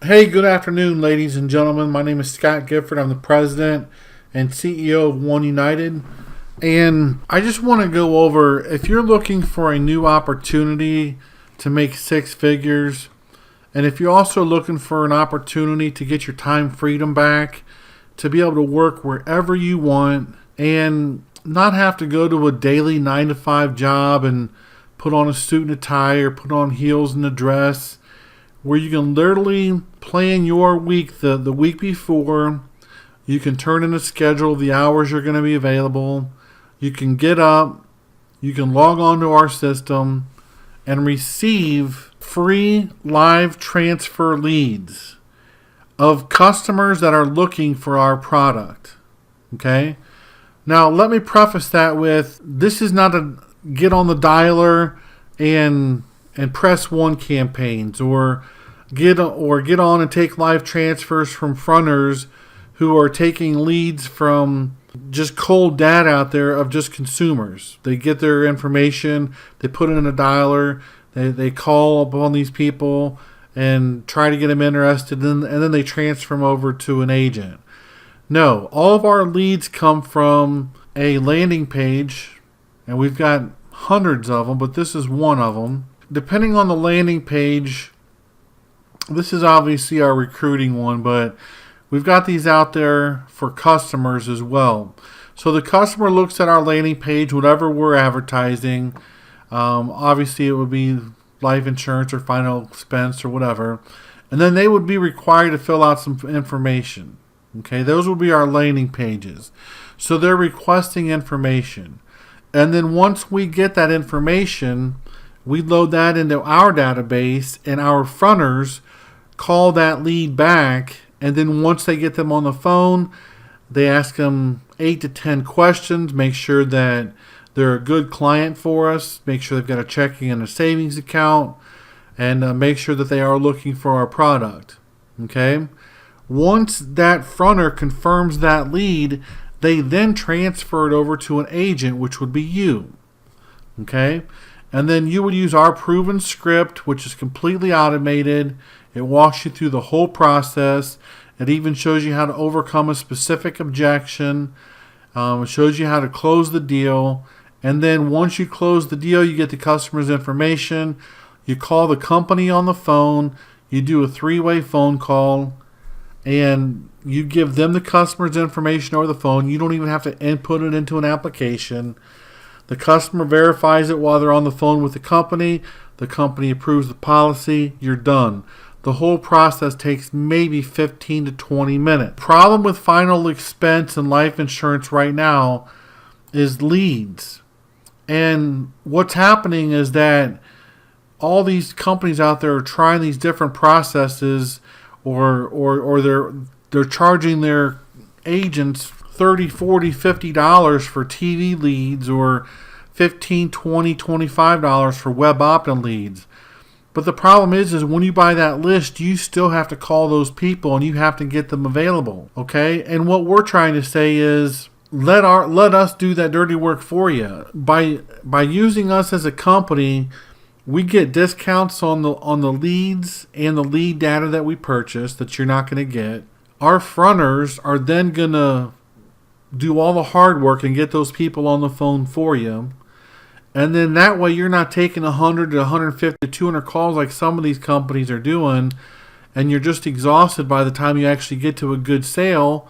Hey, good afternoon, ladies and gentlemen. My name is Scott Gifford. I'm the president and CEO of One United. And I just want to go over if you're looking for a new opportunity to make six figures, and if you're also looking for an opportunity to get your time freedom back, to be able to work wherever you want and not have to go to a daily 9 to 5 job and put on a suit and a tie or put on heels and a dress, where you can literally plan your week the week before. You can turn in a schedule of the hours you're going to be available. You can get up, you can log on to our system and receive free live transfer leads of customers that are looking for our product. Okay? Now, let me preface that with this is not a get on the dialer and press one campaigns or get on and take live transfers from fronters who are taking leads from just cold data out there of just consumers. They get their information, they put it in a dialer, they call upon these people and try to get them interested, and then they transfer them over to an agent. No, all of our leads come from a landing page, and we've got hundreds of them, but this is one of them. Depending on the landing page, this is obviously our recruiting one, but we've got these out there for customers as well. So the customer looks at our landing page, whatever we're advertising. Obviously, it would be life insurance or final expense or whatever. And then they would be required to fill out some information. Okay, those will be our landing pages. So they're requesting information. And then once we get that information, we load that into our database, and our fronters call that lead back. And then once they get them on the phone, they ask them 8 to 10 questions, make sure that they're a good client for us, make sure they've got a checking and a savings account, and make sure that they are looking for our product. Okay? Once that fronter confirms that lead, they then transfer it over to an agent, which would be you. Okay? And then you would use our proven script, which is completely automated. It walks you through the whole process. It even shows you how to overcome a specific objection. It shows you how to close the deal. And then once you close the deal, you get the customer's information. You call the company on the phone. You do a 3-way phone call. And you give them the customer's information over the phone. You don't even have to input it into an application. The customer verifies it while they're on the phone with the company. The company approves the policy. You're done. The whole process takes maybe 15 to 20 minutes. Problem with final expense and life insurance right now is leads. And what's happening is that all these companies out there are trying these different processes, or they're charging their agents $30, $40, $50 for TV leads, or $15, $20, $25 for web opt-in leads. But the problem is when you buy that list, you still have to call those people and you have to get them available. Okay? And what we're trying to say is let us do that dirty work for you. By using us as a company, we get discounts on the leads and the lead data that we purchase that you're not going to get. Our fronters are then going to do all the hard work and get those people on the phone for you. And then that way you're not taking 100 to 150 to 200 calls like some of these companies are doing, and you're just exhausted by the time you actually get to a good sale.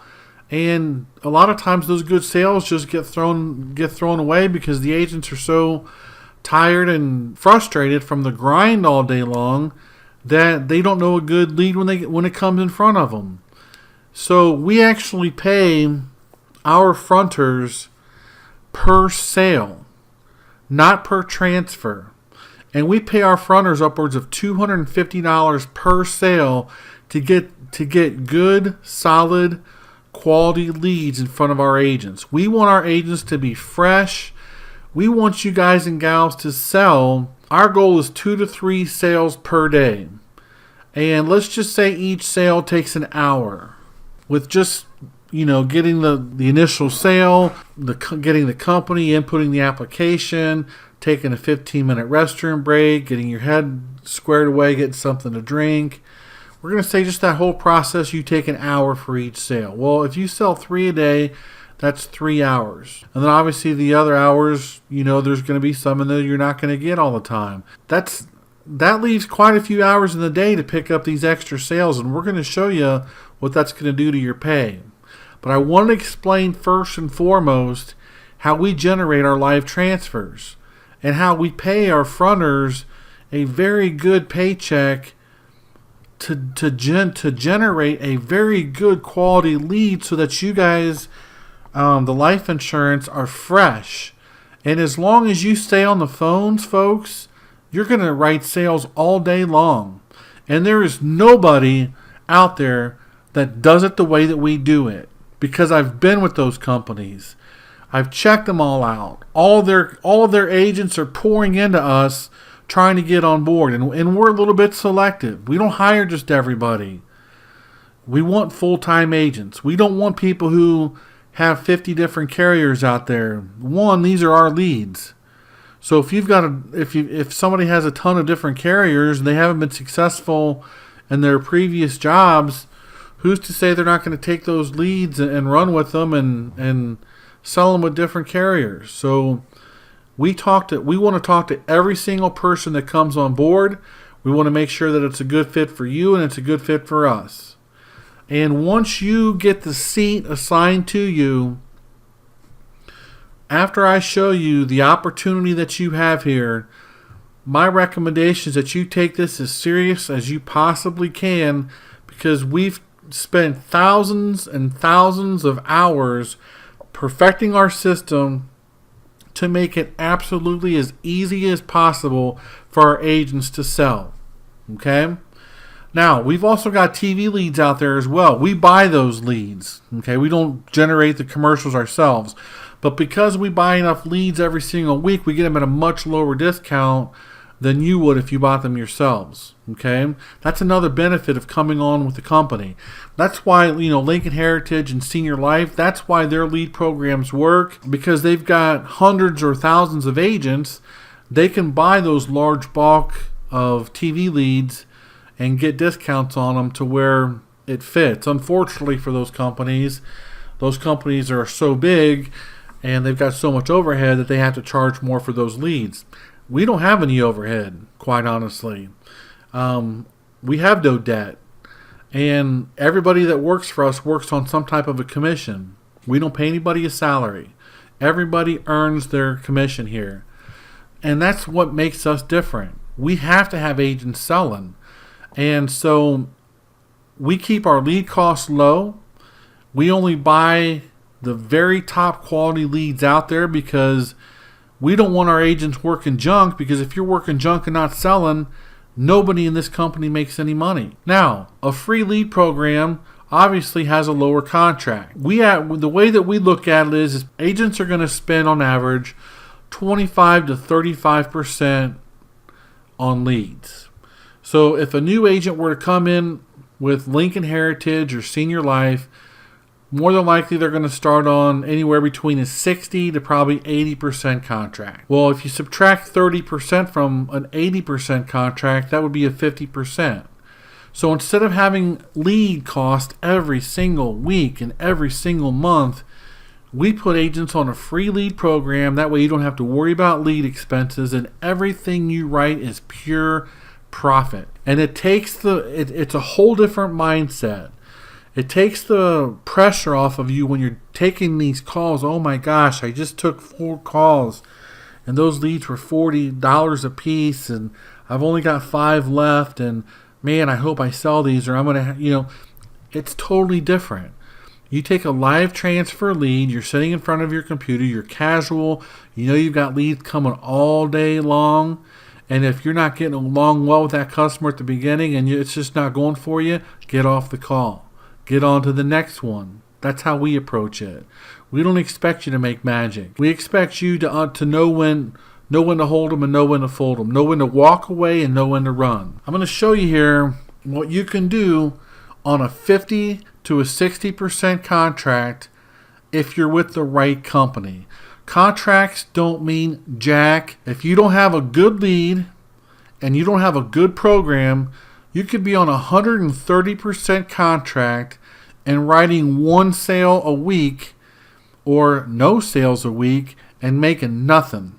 And a lot of times those good sales just get thrown away because the agents are so tired and frustrated from the grind all day long that they don't know a good lead when it comes in front of them. So we actually pay our fronters per sale, not per transfer. And we pay our fronters upwards of $250 per sale to get good, solid, quality leads in front of our agents. We want our agents to be fresh. We want you guys and gals to sell. Our goal is 2 to 3 sales per day. And let's just say each sale takes an hour. With just getting the initial sale, getting the company, inputting the application, taking a 15-minute restroom break, getting your head squared away, getting something to drink. we're going to say just that whole process, you take an hour for each sale. Well, if you sell 3 a day, that's 3 hours. And then obviously the other hours, there's going to be some in there you're not going to get all the time. That leaves quite a few hours in the day to pick up these extra sales, and we're going to show you what that's going to do to your pay. But I want to explain first and foremost how we generate our live transfers and how we pay our fronters a very good paycheck to generate a very good quality lead so that you guys, the life insurance, are fresh. And as long as you stay on the phones, folks, you're going to write sales all day long. And there is nobody out there that does it the way that we do it. Because I've been with those companies. I've checked them all out. All of their agents are pouring into us trying to get on board. And we're a little bit selective. We don't hire just everybody. We want full-time agents. We don't want people who have 50 different carriers out there. One, these are our leads. So if somebody has a ton of different carriers and they haven't been successful in their previous jobs, who's to say they're not going to take those leads and run with them and sell them with different carriers? So we want to talk to every single person that comes on board. We want to make sure that it's a good fit for you and it's a good fit for us. And once you get the seat assigned to you, after I show you the opportunity that you have here, my recommendation is that you take this as serious as you possibly can, because we've spent thousands and thousands of hours perfecting our system to make it absolutely as easy as possible for our agents to sell. Okay? Now, we've also got TV leads out there as well. We buy those leads. Okay? We don't generate the commercials ourselves. But because we buy enough leads every single week, we get them at a much lower discount than you would if you bought them yourselves. Okay? That's another benefit of coming on with the company. That's why, Lincoln Heritage and Senior Life, that's why their lead programs work, because they've got hundreds or thousands of agents. They can buy those large bulk of TV leads and get discounts on them to where it fits. Unfortunately for those companies are so big and they've got so much overhead that they have to charge more for those leads. We don't have any overhead, quite honestly. We have no debt. And everybody that works for us works on some type of a commission. We don't pay anybody a salary. Everybody earns their commission here. And that's what makes us different. We have to have agents selling. And so we keep our lead costs low. We only buy the very top quality leads out there because we don't want our agents working junk, because if you're working junk and not selling, nobody in this company makes any money. Now, a free lead program obviously has a lower contract. The way that we look at it is agents are going to spend on average 25 to 35% on leads. So if a new agent were to come in with Lincoln Heritage or Senior Life, more than likely they're going to start on anywhere between a 60 to probably 80% contract. Well, if you subtract 30% from an 80% contract, that would be a 50%. So instead of having lead cost every single week and every single month, we put agents on a free lead program. That way you don't have to worry about lead expenses, and everything you write is pure profit. And it takes it's a whole different mindset. It takes the pressure off of you when you're taking these calls. Oh my gosh, I just took 4 calls and those leads were $40 a piece and I've only got 5 left, and man, I hope I sell these or I'm going to, it's totally different. You take a live transfer lead, you're sitting in front of your computer, you're casual, you've got leads coming all day long, and if you're not getting along well with that customer at the beginning and it's just not going for you, get off the call. Get on to the next one. That's how we approach it. We don't expect you to make magic. We expect you to know when to hold them and know when to fold them. Know when to walk away and know when to run. I'm going to show you here what you can do on a 50 to a 60% contract if you're with the right company. Contracts don't mean jack. If you don't have a good lead and you don't have a good program, You could be on a 130% contract and writing one sale a week or no sales a week and making nothing.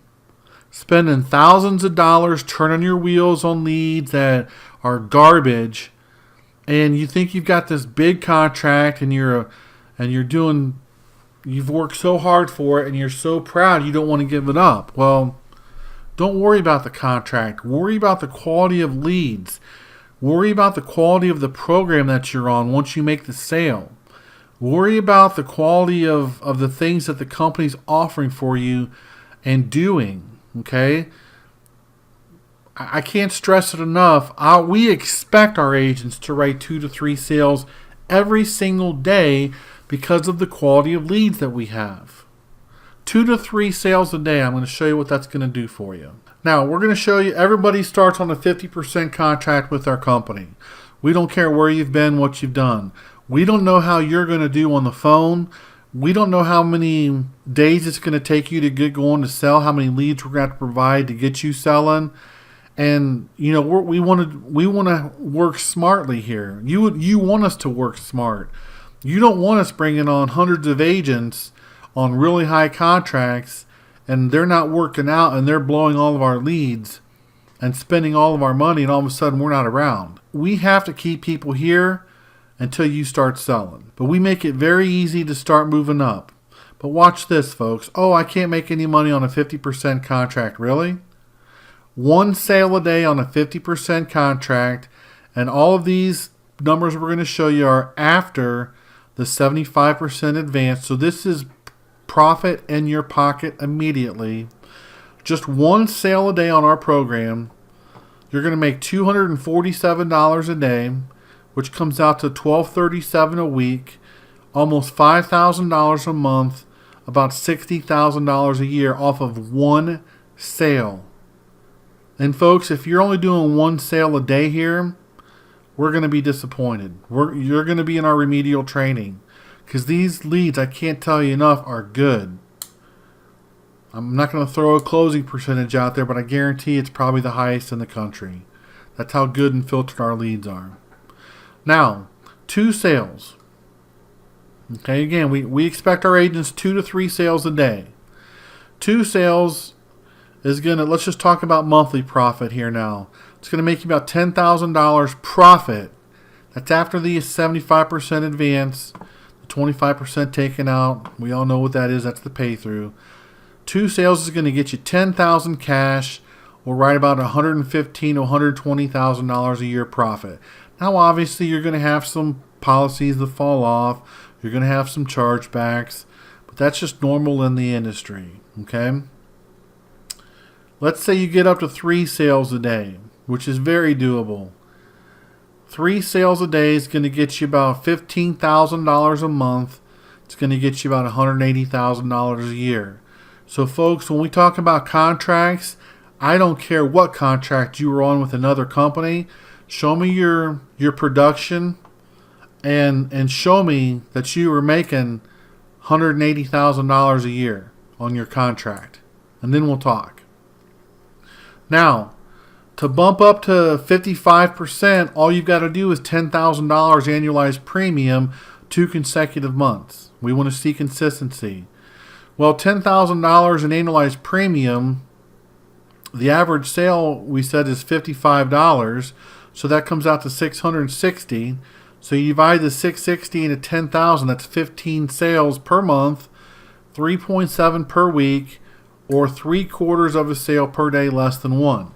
Spending thousands of dollars turning your wheels on leads that are garbage, and you think you've got this big contract and you've worked so hard for it and you're so proud you don't want to give it up. Well, don't worry about the contract. Worry about the quality of leads. Worry about the quality of the program that you're on once you make the sale. Worry about the quality of the things that the company's offering for you and doing. Okay? I can't stress it enough. We expect our agents to write 2 to 3 sales every single day because of the quality of leads that we have. 2 to 3 sales a day. I'm going to show you what that's going to do for you. Now, we're going to show you everybody starts on a 50% contract with our company. We don't care where you've been, what you've done. We don't know how you're going to do on the phone. We don't know how many days it's going to take you to get going to sell, how many leads we're going to have to provide to get you selling. And, we want to work smartly here. You want us to work smart. You don't want us bringing on hundreds of agents on really high contracts and they're not working out and they're blowing all of our leads and spending all of our money and all of a sudden we're not around. We have to keep people here until you start selling. But we make it very easy to start moving up. But watch this, folks. Oh, I can't make any money on a 50% contract. Really? One sale a day on a 50% contract, and all of these numbers we're going to show you are after the 75% advance. So this is profit in your pocket immediately. Just one sale a day on our program, you're going to make $247 a day, which comes out to $1,237 a week, almost $5,000 a month, about $60,000 a year off of one sale. And folks, if you're only doing one sale a day here, we're going to be disappointed. You're going to be in our remedial training. Because these leads, I can't tell you enough, are good. I'm not going to throw a closing percentage out there, but I guarantee it's probably the highest in the country. That's how good and filtered our leads are. Now, 2 sales. Okay, again, we expect our agents 2 to 3 sales a day. 2 sales is going to, let's just talk about monthly profit here now. It's going to make you about $10,000 profit. That's after the 75% advance. 25% taken out. We all know what that is. That's the pay through. 2 sales is going to get you $10,000 cash, or right about $115,000 to $120,000 a year profit. Now, obviously, you're going to have some policies that fall off. You're going to have some chargebacks, but that's just normal in the industry. Okay. Let's say you get up to 3 sales a day, which is very doable. 3 sales a day is going to get you about $15,000 a month. It's going to get you about $180,000 a year. So, folks, when we talk about contracts, I don't care what contract you were on with another company. Show me your production and show me that you were making $180,000 a year on your contract. And then we'll talk. Now, to bump up to 55%, all you've got to do is $10,000 annualized premium 2 consecutive months. We want to see consistency. Well, $10,000 in annualized premium, the average sale we said is $55, so that comes out to $660. So you divide the $660 into $10,000, that's 15 sales per month, 3.7 per week, or 3/4 of a sale per day less than 1.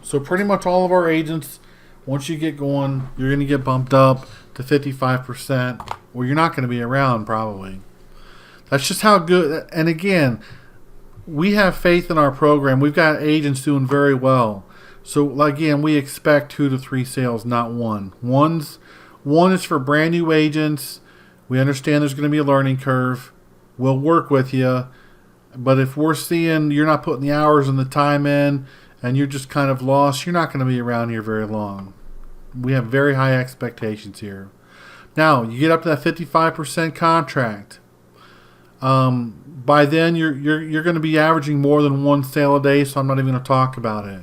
So pretty much all of our agents, once you get going, you're going to get bumped up to 55%, or you're not going to be around probably. That's just how good. And again, we have faith in our program. We've got agents doing very well. So again, we expect 2 to 3 sales, not 1. One is for brand new agents. We understand there's going to be a learning curve. We'll work with you. But if we're seeing you're not putting the hours and the time in, and you're just kind of lost, you're not going to be around here very long. We have very high expectations here. Now, you get up to that 55% contract. By then, you're going to be averaging more than 1 sale a day, so I'm not even going to talk about it.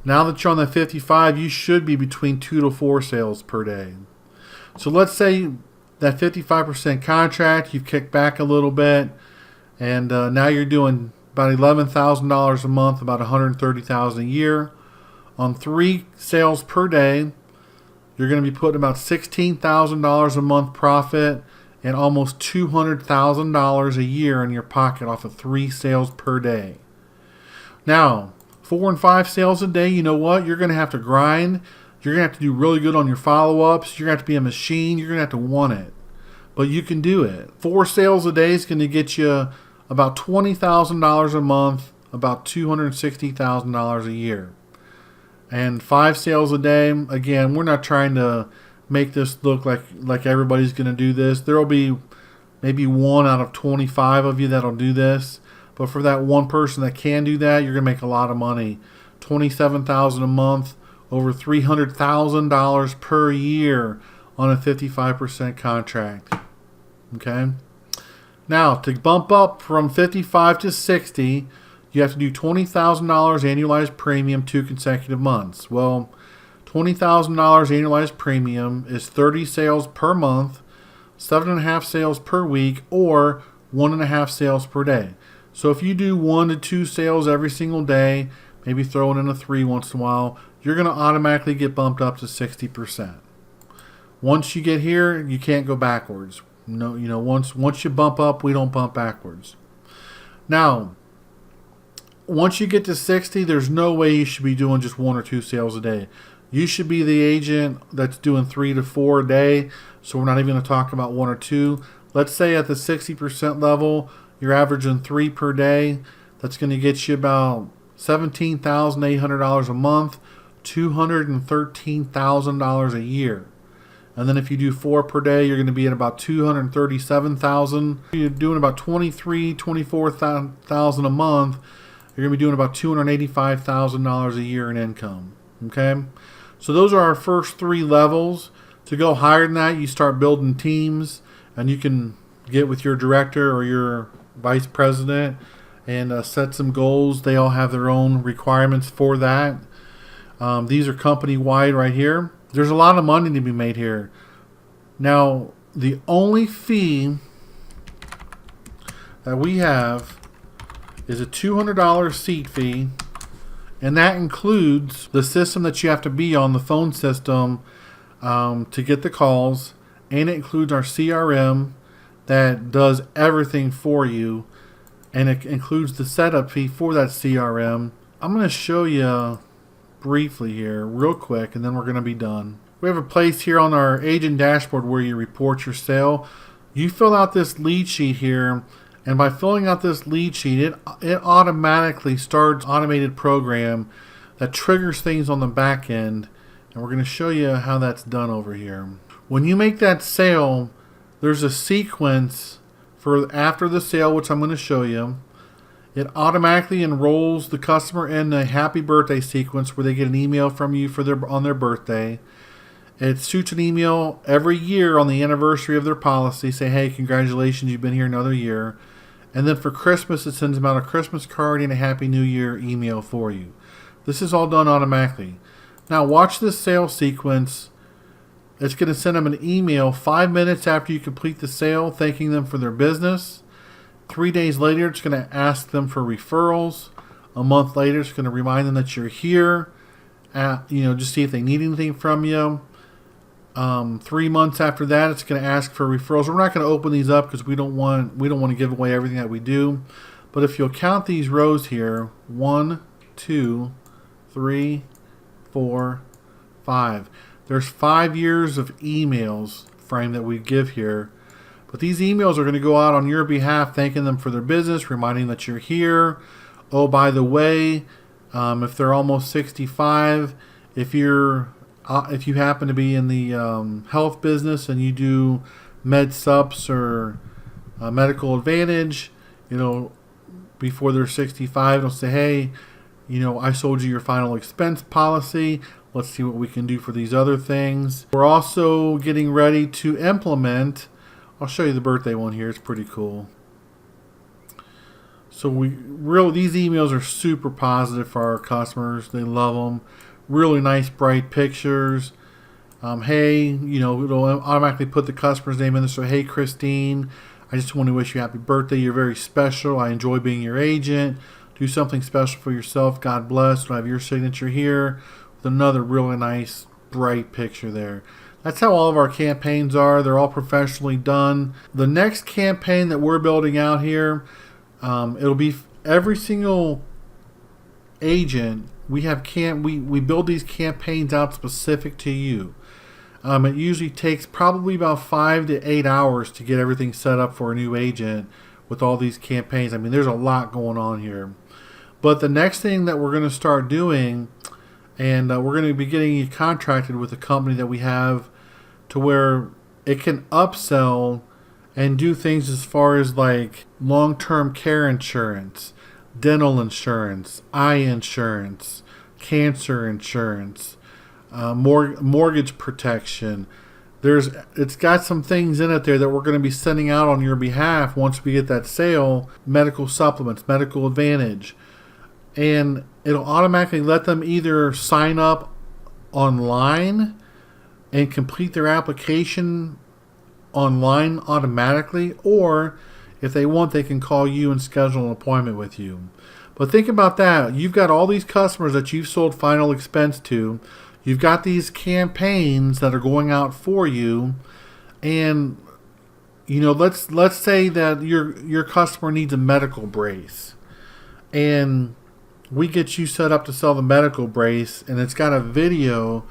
Now that you're on that 55, you should be between 2 to 4 sales per day. So let's say that 55% contract, you've kicked back a little bit, and now you're doing about $11,000 a month, about $130,000 a year. On 3 sales per day, you're going to be putting about $16,000 a month profit and almost $200,000 a year in your pocket off of 3 sales per day. Now, 4 and 5 sales a day, you know what? You're going to have to grind. You're going to have to do really good on your follow-ups. You're going to have to be a machine. You're going to have to want it. But you can do it. 4 sales a day is going to get you about $20,000 a month, about $260,000 a year. And 5 sales a day, again, we're not trying to make this look like everybody's going to do this. There will be maybe 1 out of 25 of you that'll do this. But for that one person that can do that, you're going to make a lot of money. $27,000 a month, over $300,000 per year on a 55% contract. Okay? Now, to bump up from 55 to 60, you have to do $20,000 annualized premium 2 consecutive months. Well, $20,000 annualized premium is 30 sales per month, 7.5 sales per week, or 1.5 sales per day. So if you do 1 to 2 sales every single day, maybe throwing in a 3 once in a while, you're going to automatically get bumped up to 60%. Once you get here, you can't go backwards. No, once you bump up, we don't bump backwards. Now, once you get to 60, there's no way you should be doing just 1 or 2 sales a day. You should be the agent that's doing 3 to 4 a day. So we're not even going to talk about 1 or 2. Let's say at the 60% level, you're averaging 3 per day. That's going to get you about $17,800 a month, $213,000 a year. And then if you do 4 per day, you're going to be at about $237,000. You're doing about $24,000 a month. You're going to be doing about $285,000 a year in income. Okay? So those are our first 3 levels. To go higher than that, you start building teams, and you can get with your director or your vice president and set some goals. They all have their own requirements for that. These are company-wide right here. There's a lot of money to be made here. Now, the only fee that we have is a $200 seat fee, and that includes the system that you have to be on, the phone system, to get the calls, and it includes our CRM that does everything for you, and it includes the setup fee for that CRM. I'm going to show you briefly here real quick, and then we're going to be done. We have a place here on our agent dashboard where you report your sale. You fill out this lead sheet here, and by filling out this lead sheet, it automatically starts an automated program that triggers things on the back end, and we're going to show you how that's done over here. When you make that sale, there's a sequence for after the sale, which I'm going to show you. It automatically enrolls the customer in a happy birthday sequence where they get an email from you on their birthday. It shoots an email every year on the anniversary of their policy, say, hey, congratulations, you've been here another year. And then for Christmas, it sends them out a Christmas card and a Happy New Year email for you. This is all done automatically. Now watch this sales sequence. It's going to send them an email 5 minutes after you complete the sale, thanking them for their business. 3 days later, it's going to ask them for referrals. A month later, it's going to remind them that you're here. Just see if they need anything from you. 3 months after that, it's going to ask for referrals. We're not going to open these up because we don't want to give away everything that we do. But if you'll count these rows here, 1, 2, 3, 4, 5. There's 5 years of emails frame that we give here. But these emails are going to go out on your behalf, thanking them for their business, reminding that you're here. Oh, by the way, if they're almost 65, if you happen to be in the health business and you do med sups or medical advantage, before they're 65, they'll say, hey, I sold you your final expense policy. Let's see what we can do for these other things. We're also getting ready to implement, I'll show you the birthday one here. It's pretty cool. So these emails are super positive for our customers. They love them. Really nice, bright pictures. Hey, it'll automatically put the customer's name in there. So, hey, Christine, I just want to wish you happy birthday. You're very special. I enjoy being your agent. Do something special for yourself. God bless. We'll have your signature here with another really nice, bright picture there. That's how all of our campaigns are. They're all professionally done. The next campaign that we're building out here, it'll be every single agent. We build these campaigns out specific to you. It usually takes probably about 5 to 8 hours to get everything set up for a new agent with all these campaigns. I mean, there's a lot going on here. But the next thing that we're going to start doing, and we're going to be getting you contracted with a company that we have to where it can upsell and do things as far as like long-term care insurance, dental insurance, eye insurance, cancer insurance, mortgage protection. It's got some things in it there that we're going to be sending out on your behalf once we get that sale. Medical supplements, medical advantage, and it'll automatically let them either sign up online and complete their application online automatically, or if they want, they can call you and schedule an appointment with you. But think about that. You've got all these customers that you've sold final expense to. You've got these campaigns that are going out for you, and let's say that your customer needs a medical brace, and we get you set up to sell the medical brace, and it's got a video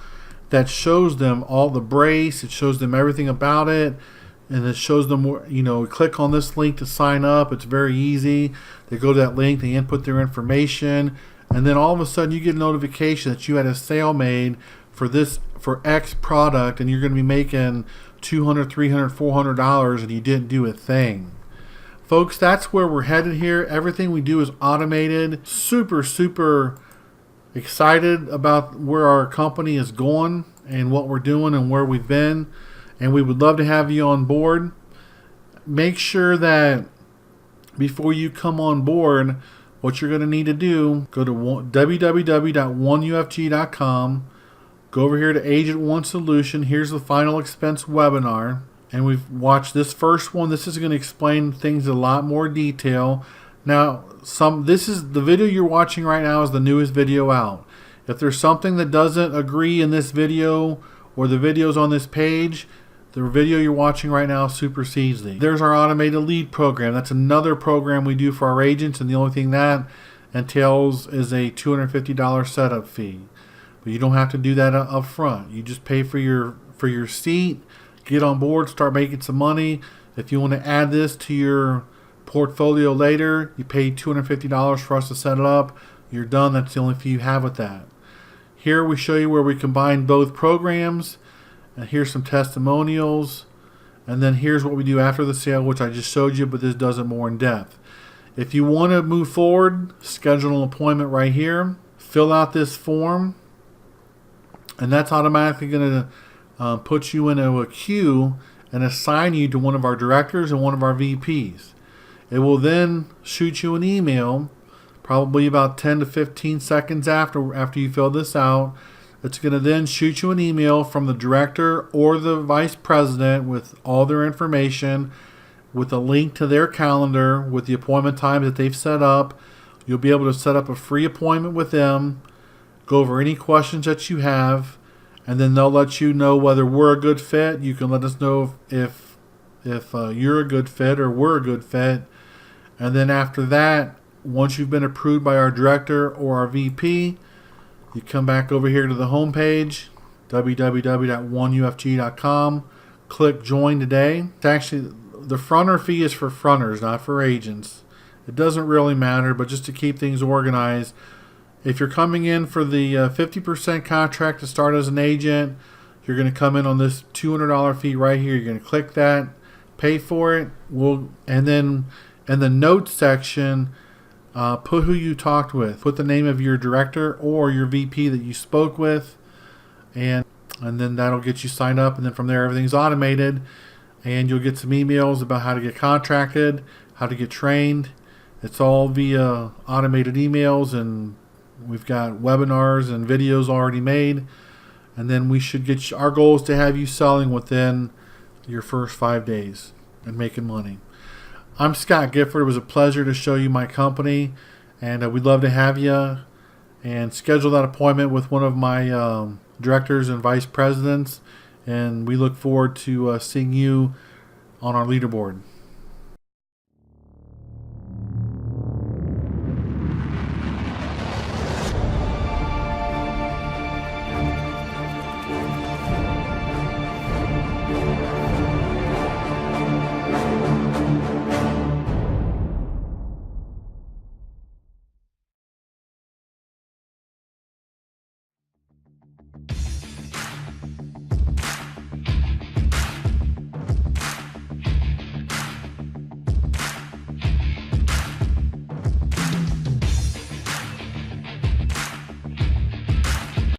that shows them all the brace. It shows them everything about it, and it shows them click on this link to sign up. It's very easy. They go to that link, they input their information, and then all of a sudden you get a notification that you had a sale made for X product, and you're going to be making $200, $300, $400, and you didn't do a thing. Folks, that's where we're headed here. Everything we do is automated. Super, super excited about where our company is going and what we're doing and where we've been, and we would love to have you on board. Make sure that before you come on board, what you're going to need to do, go to www.oneufg.com, go over here to Agent One Solution. Here's the final expense webinar, and we've watched this first one. This is going to explain things in a lot more detail. Now, this is the video you're watching right now is the newest video out. If there's something that doesn't agree in this video or the videos on this page, the video you're watching right now supersedes these. There's our automated lead program. That's another program we do for our agents, and the only thing that entails is a $250 setup fee. But you don't have to do that up front. You just pay for your seat, get on board, start making some money. If you want to add this to your portfolio later, you pay $250 for us to set it up. You're done. That's the only fee you have with that. Here we show you where we combine both programs, and here's some testimonials, and then here's what we do after the sale, which I just showed you, but this does it more in depth. If you want to move forward, schedule an appointment right here, fill out this form, and that's automatically going to put you into a queue and assign you to one of our directors and one of our VPs. It will then shoot you an email, probably about 10 to 15 seconds after you fill this out. It's going to then shoot you an email from the director or the vice president with all their information, with a link to their calendar, with the appointment time that they've set up. You'll be able to set up a free appointment with them, go over any questions that you have, and then they'll let you know whether we're a good fit. You can let us know if you're a good fit or we're a good fit. And then after that, once you've been approved by our director or our VP, you come back over here to the homepage, www.oneufg.com, click Join Today. It's actually, the fronter fee is for fronters, not for agents. It doesn't really matter, but just to keep things organized, if you're coming in for the 50% contract to start as an agent, you're going to come in on this $200 fee right here. You're going to click that, pay for it, and then in the notes section, put who you talked with. Put the name of your director or your VP that you spoke with, and then that'll get you signed up. And then from there, everything's automated, and you'll get some emails about how to get contracted, how to get trained, It's all via automated emails, and we've got webinars and videos already made. And then we should get our goal is to have you selling within your first 5 days and making money. I'm Scott Gifford. It was a pleasure to show you my company, and we'd love to have you and schedule that appointment with one of my directors and vice presidents. And we look forward to seeing you on our leaderboard.